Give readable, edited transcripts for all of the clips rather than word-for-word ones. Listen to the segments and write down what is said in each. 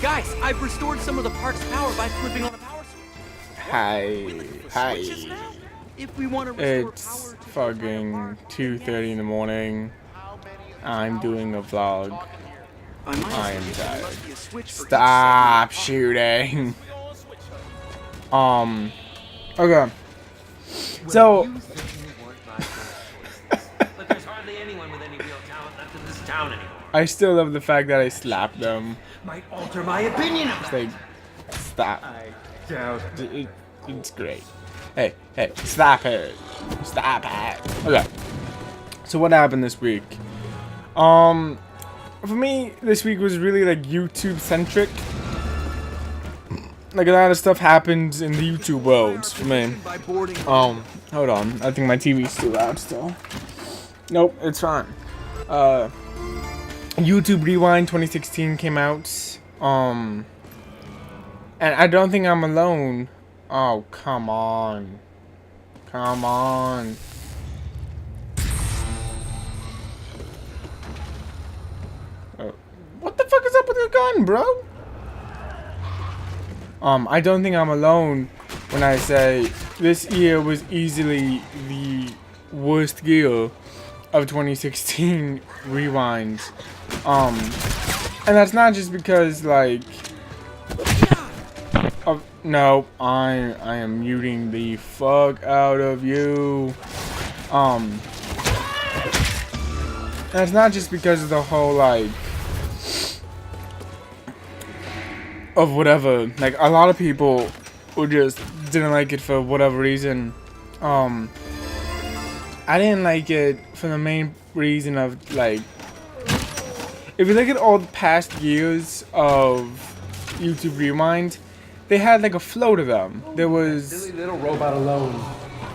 Guys, I've restored some of the park's power by flipping on a power switch. Hi. If we want to restore It's power to fucking 2:30 in the morning. I'm doing a vlog. I am tired. Stop shooting. Okay. So. But there's hardly anyone with any real talent left in this town anymore. I still love the fact that I slapped them. Might alter my opinion of that. They stop. I doubt It's great. Hey, stop it. Stop it. Okay. So what happened this week? For me, this week was really like YouTube centric. Like a lot of stuff happened in the YouTube world for me. Hold on. I think my TV's too loud still. Nope, it's fine. YouTube Rewind 2016 came out. And I don't think I'm alone. Oh, come on. Come on. What the fuck is up with your gun, bro? I don't think I'm alone when I say this year was easily the worst year of 2016 Rewind. And that's not just because, like, no, I am muting the fuck out of you. That's not just because of the whole, like, of whatever. Like, a lot of people who just didn't like it for whatever reason. I didn't like it for the main reason of, like, if you look at all the past years of YouTube Rewind, they had like a flow to them. There was Silly little robot alone.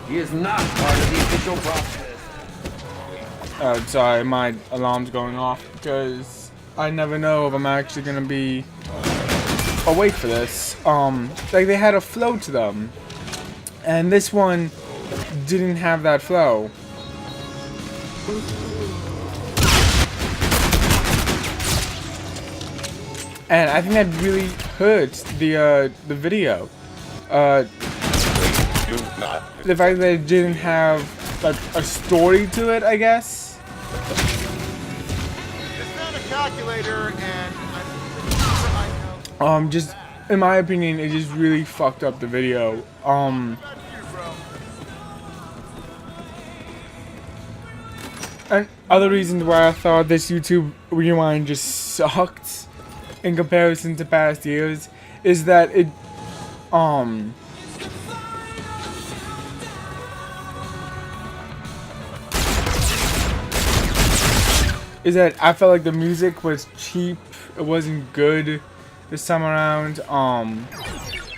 He is not part of the official process. Sorry, my alarm's going off because I never know if I'm actually gonna be awake for this. Like they had a flow to them, and this one didn't have that flow. And I think that really hurt the video. The fact that it didn't have like a story to it, I guess. It's not a calculator, and Just in my opinion, it just really fucked up the video. And other reasons why I thought this YouTube Rewind just sucked in comparison to past years is that it I felt like the music was cheap. It wasn't good this time around,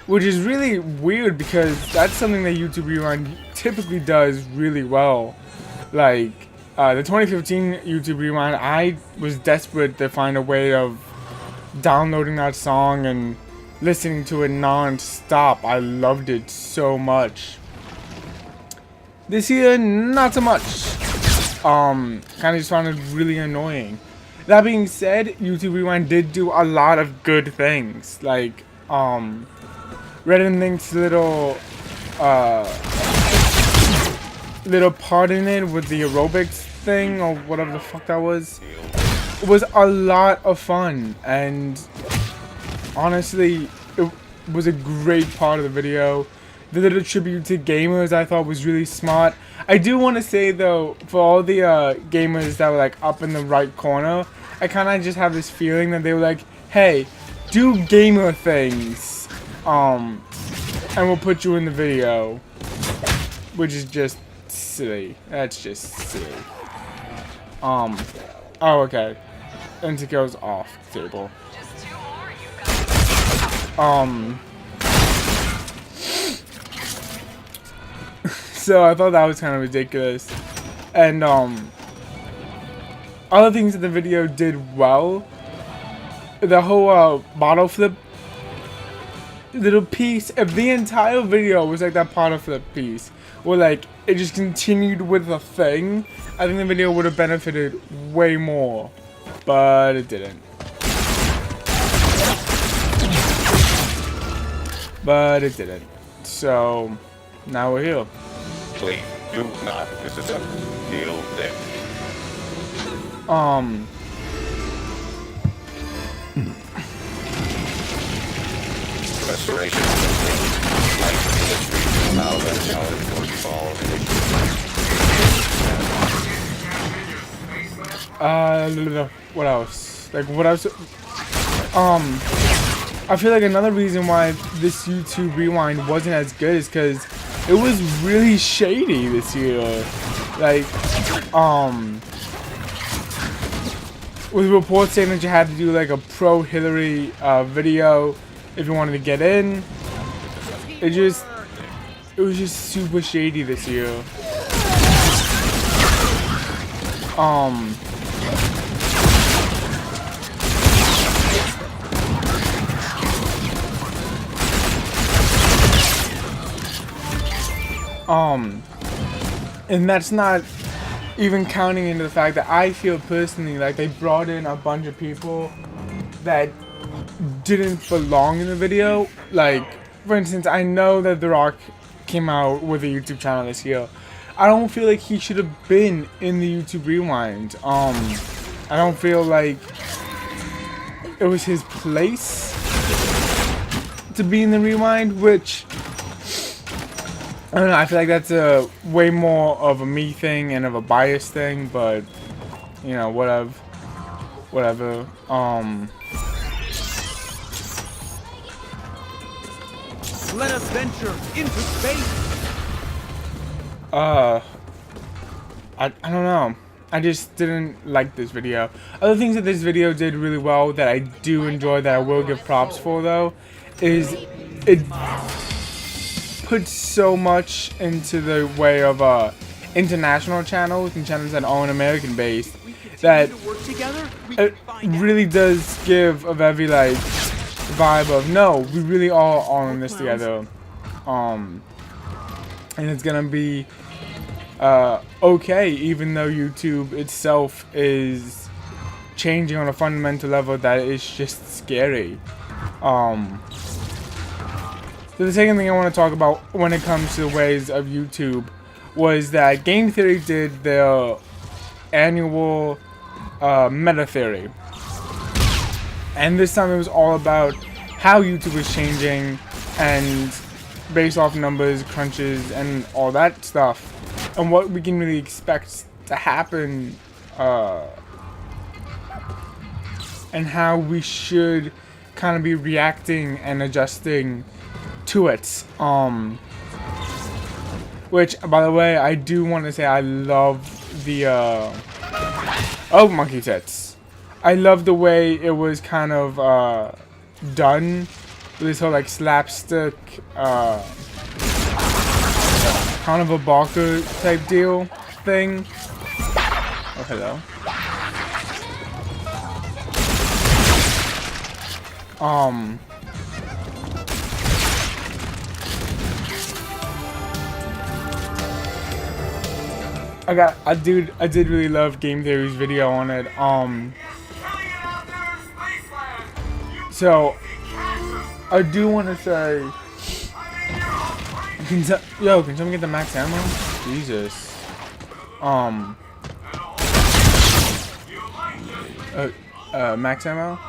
which is really weird because that's something that YouTube Rewind typically does really well. Like the 2015 YouTube Rewind, I was desperate to find a way of downloading that song and listening to it non-stop. I loved it so much. This year, not so much. Kind of just found it really annoying. That being said, YouTube Rewind did do a lot of good things. Like, Redden Link's little part in it with the aerobics thing or whatever the fuck that was. It was a lot of fun, and honestly, it was a great part of the video. The little tribute to gamers I thought was really smart. I do want to say though, for all the gamers that were like up in the right corner, I kind of just have this feeling that they were like, hey, do gamer things, and we'll put you in the video, which is just silly. That's just silly. Oh, okay. And it goes off the table. So I thought that was kind of ridiculous. And other things that the video did well, the whole bottle flip little piece, if the entire video was like that bottle flip piece, or like it just continued with the thing, I think the video would have benefited way more. But it didn't. but it didn't. So now we're here. Please do not deal there. Restoration complete. Life industry. Now that challenge will be followed. What else? Like, what else? I feel like another reason why this YouTube Rewind wasn't as good is because it was really shady this year. Like, with reports saying that you had to do like a pro Hillary video if you wanted to get in. It was just super shady this year. And that's not even counting into the fact that I feel personally like they brought in a bunch of people that didn't belong in the video. Like, for instance, I know that The Rock came out with a YouTube channel this year. I don't feel like he should have been in the YouTube Rewind. I don't feel like it was his place to be in the Rewind, which I don't know, I feel like that's a way more of a me thing and of a bias thing, but you know, whatever. Let us venture into space. I don't know. I just didn't like this video. Other things that this video did really well that I do enjoy, that I will give props for though, is it put so much into the way of international channels and channels that aren't American based that it really does give a very like vibe of no, we really are all in this together, and it's gonna be okay, even though YouTube itself is changing on a fundamental level that is just scary. So the second thing I want to talk about when it comes to the ways of YouTube was that Game Theory did their annual meta theory. And this time it was all about how YouTube was changing and based off numbers, crunches, and all that stuff. And what we can really expect to happen and how we should kind of be reacting and adjusting to it. Which, by the way, I do want to say I love the oh, monkey tits. I love the way it was kind of done with this whole like slapstick kind of a Barker type deal thing. Oh, hello. I did really love Game Theory's video on it. So I do want to say, can someone get the max ammo? Jesus. Max ammo?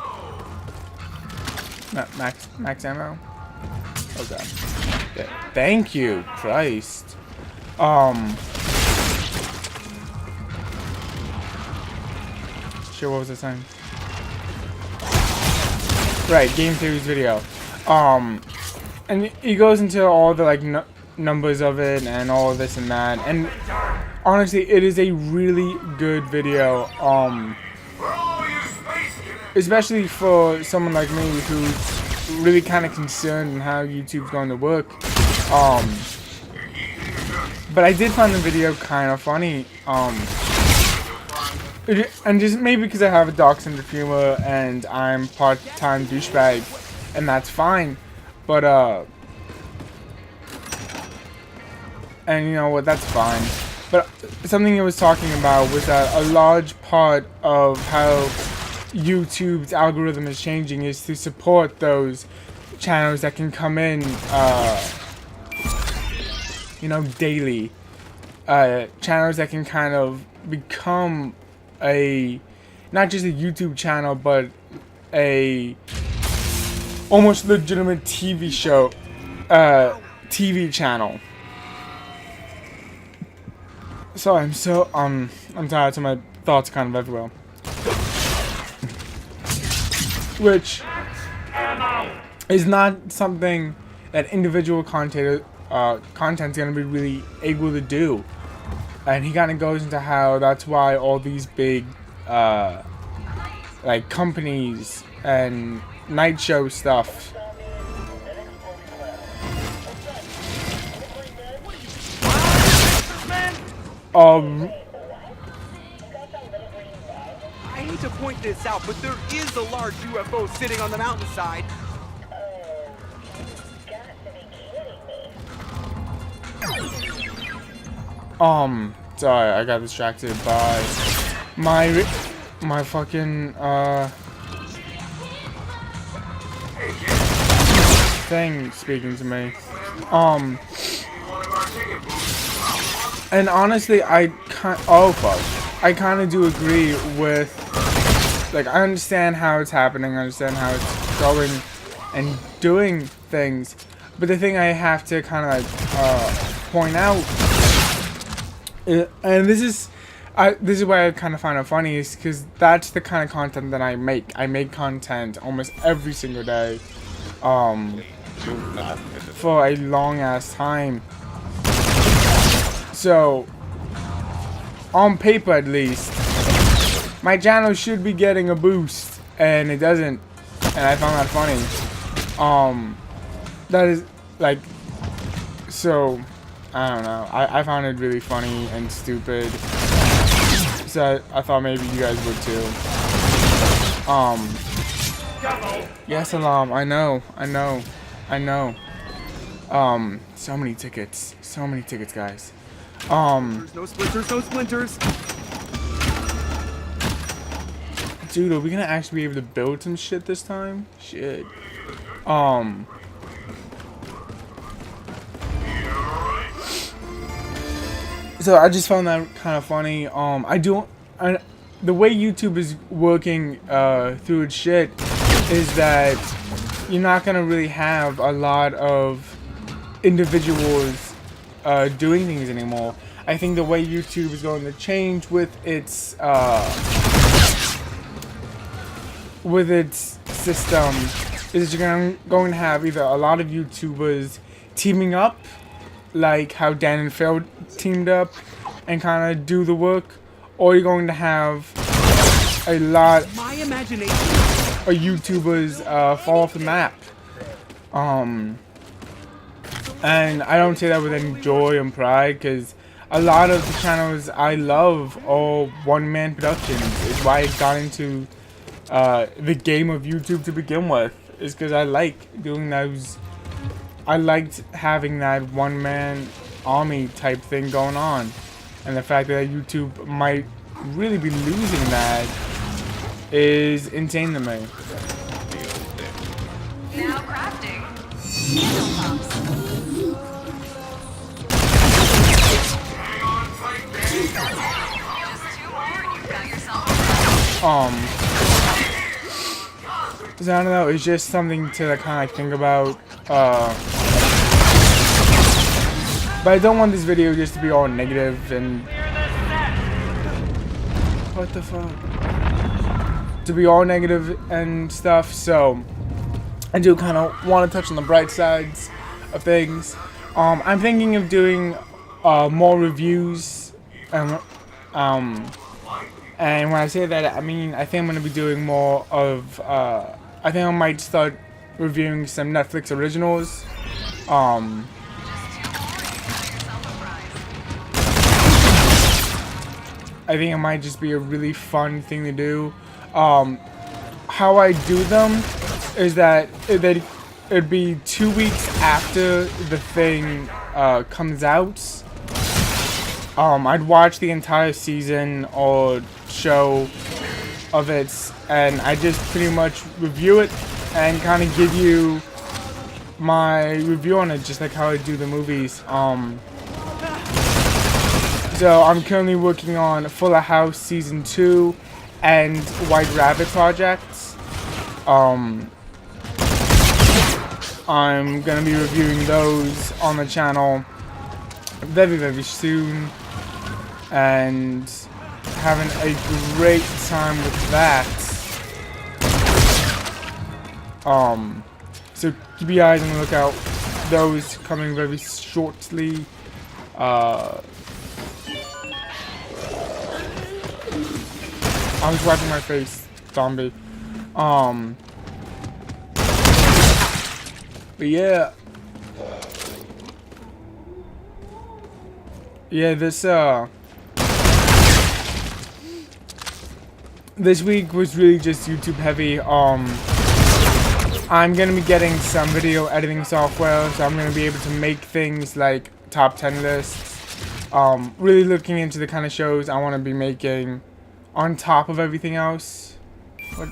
Max ammo? Okay. Yeah, thank you, Christ. Shit, what was I saying? Right, Game Theory's video. And he goes into all the like numbers of it and all this and that, and honestly, it is a really good video. Especially for someone like me who's really kind of concerned in how YouTube's going to work. But I did find the video kind of funny. And just maybe because I have a dark sense of humor and I'm part-time douchebag, and that's fine. But and you know what, that's fine. But something he was talking about was that a large part of how YouTube's algorithm is changing is to support those channels that can come in, you know, daily. Channels that can kind of become a, not just a YouTube channel, but a almost legitimate TV show, TV channel. Sorry, I'm tired, so my thoughts are kind of everywhere. Which is not something that individual content's gonna be really able to do. And he kind of goes into how that's why all these big, like, companies and night show stuff. I hate to point this out, but there is a large UFO sitting on the mountainside. Sorry, I got distracted by my fucking, thing speaking to me. And honestly, I kind of do agree with, like, I understand how it's happening, I understand how it's going and doing things, but the thing I have to kind of, like, point out, and this is why I kind of find it funny, is because that's the kind of content that I make. I make content almost every single day, for a long ass time. So, on paper at least, my channel should be getting a boost, and it doesn't, and I found that funny. That is, like, so, I don't know, I found it really funny and stupid, so I thought maybe you guys would too. Yes, Alam, I know, so many tickets, guys. No splinters, no splinters. Dude, are we gonna actually be able to build some shit this time? Shit. So I just found that kind of funny. The way YouTube is working through its shit is that you're not gonna really have a lot of individuals doing things anymore. I think the way YouTube is going to change with its system is you're going to have either a lot of YouTubers teaming up, like how Dan and Phil teamed up and kind of do the work, or you're going to have a lot of YouTubers fall off the map. And I don't say that with any joy and pride, because a lot of the channels I love are one-man productions. It's why I got into the game of YouTube to begin with. Is because I like doing those. I liked having that one-man army type thing going on, and the fact that YouTube might really be losing that is insane to me. Now crafting. So I don't know, it's just something to kind of think about, but I don't want this video just to be all negative and, what the fuck, to be all negative and stuff, so I do kind of want to touch on the bright sides of things. I'm thinking of doing more reviews, and when I say that, I mean, I think I'm going to be doing more of, I think I might start reviewing some Netflix originals. I think it might just be a really fun thing to do. How I do them is that it'd be 2 weeks after the thing comes out. I'd watch the entire season or show of it, and I just pretty much review it and kind of give you my review on it, just like how I do the movies. So I'm currently working on Fuller House Season 2 and White Rabbit projects. I'm gonna be reviewing those on the channel very soon, and having a great time with that. So keep your eyes on the lookout. Those coming very shortly. I was wiping my face, zombie. But yeah. Yeah, this week was really just YouTube heavy. I'm gonna be getting some video editing software, so I'm gonna be able to make things like top 10 lists. Really looking into the kind of shows I want to be making on top of everything else. What?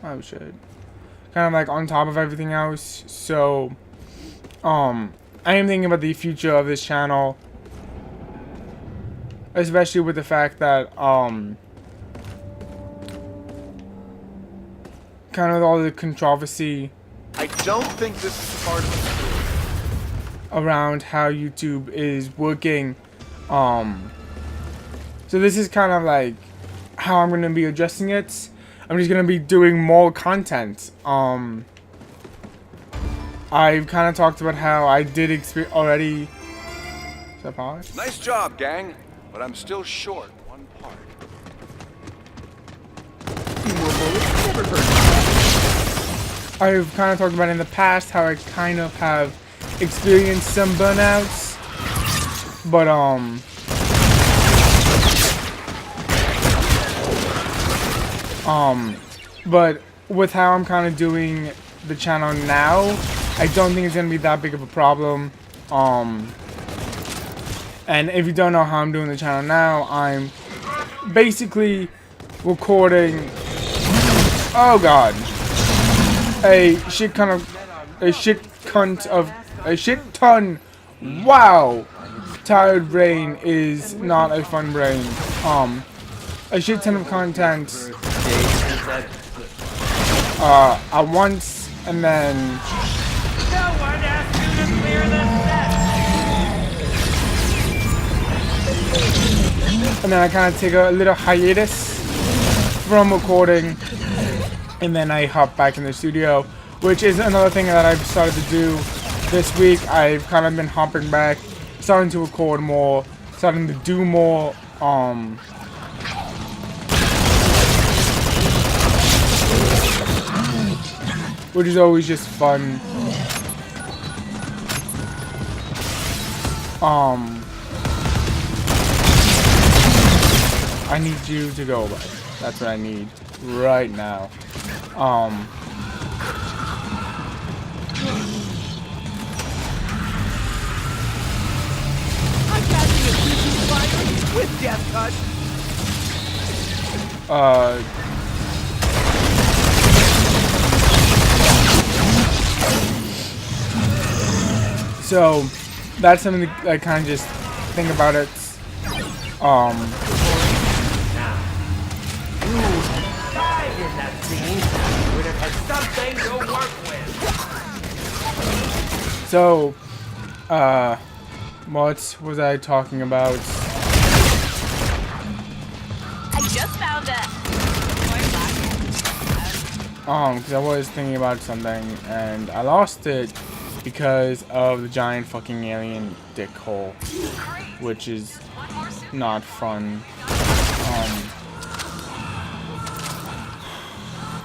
Oh shit. Kind of like on top of everything else. So, I am thinking about the future of this channel, especially with the fact that kind of all the controversy I don't think this is part of the story. around how YouTube is working. So this is kind of like how I'm going to be addressing it. I'm just going to be doing more content. I've kind of talked about how I did experience already. Is that pause? Nice job, gang, but I'm still short one part. I've kind of talked about in the past how I kind of have experienced some burnouts, but but with how I'm kind of doing the channel now, I don't think it's gonna be that big of a problem. And if you don't know how I'm doing the channel now, I'm basically recording, oh god, a shit ton. Wow, tired brain is not a fun brain. A shit ton of content at once, and then I kind of take a little hiatus from recording, and then I hop back in the studio, which is another thing that I've started to do this week. I've kind of been hopping back, starting to record more, starting to do more, which is always just fun. I need you to go away. That's what I need right now. I'm catching a choo-choo flyer with Death Touch. So that's something that I kind of just think about it. So, what was I talking about? I just found it. Because I was thinking about something and I lost it because of the giant fucking alien dick hole, which is not fun.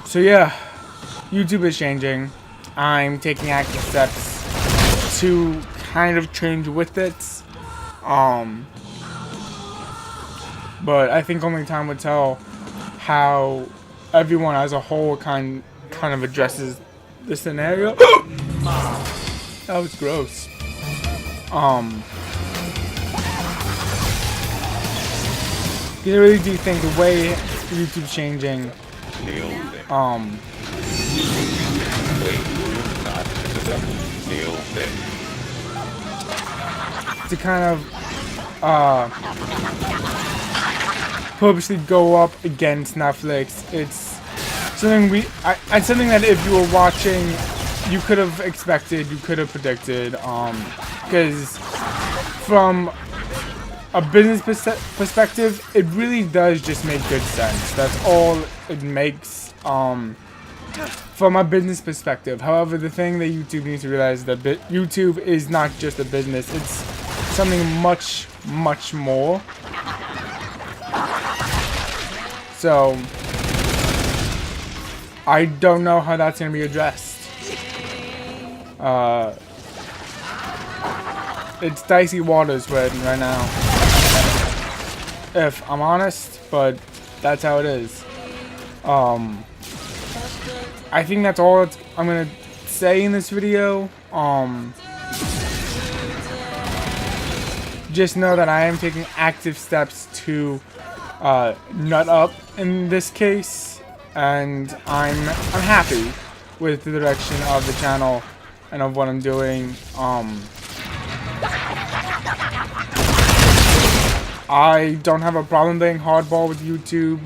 So yeah, YouTube is changing. I'm taking active steps to kind of change with it. But I think only time will tell how everyone as a whole kind of addresses the scenario. That was gross. I really do think the way YouTube's changing, Deal big. to kind of purposely go up against Netflix. It's something it's something that if you were watching, you could have expected, you could have predicted, because from a business perspective, it really does just make good sense. That's all it makes, from a business perspective. However, the thing that YouTube needs to realize is that YouTube is not just a business, it's something much, much more. So, I don't know how that's going to be addressed. It's dicey waters right now, if I'm honest, but that's how it is. I think that's all I'm gonna say in this video. Just know that I am taking active steps to nut up in this case, and I'm happy with the direction of the channel and of what I'm doing. I don't have a problem playing hardball with YouTube.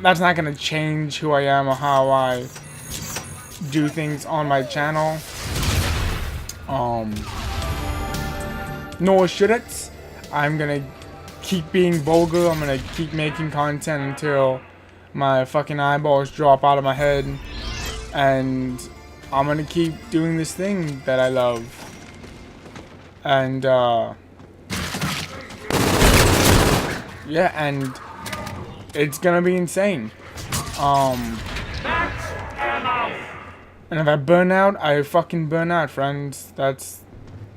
That's not gonna change who I am or how I do things on my channel. Nor should it. I'm gonna keep being vulgar. I'm gonna keep making content until my fucking eyeballs drop out of my head. And I'm gonna keep doing this thing that I love. And, yeah, and it's gonna be insane. And if I burn out, I fucking burn out, friends. That's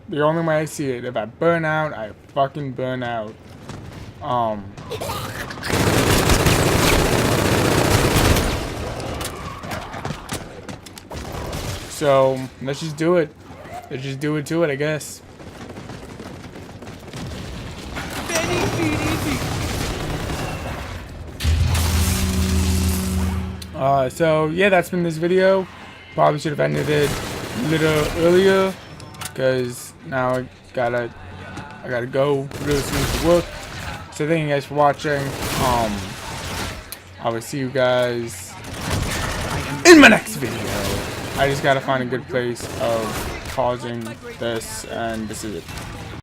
the only way I see it. If I burn out, I fucking burn out. So, let's just do it. Let's just do it to it, I guess. So yeah, that's been this video. Probably should have ended it a little earlier, because now I gotta go really soon to work. So thank you guys for watching. I will see you guys in my next video. I just gotta find a good place of pausing this, and this is it.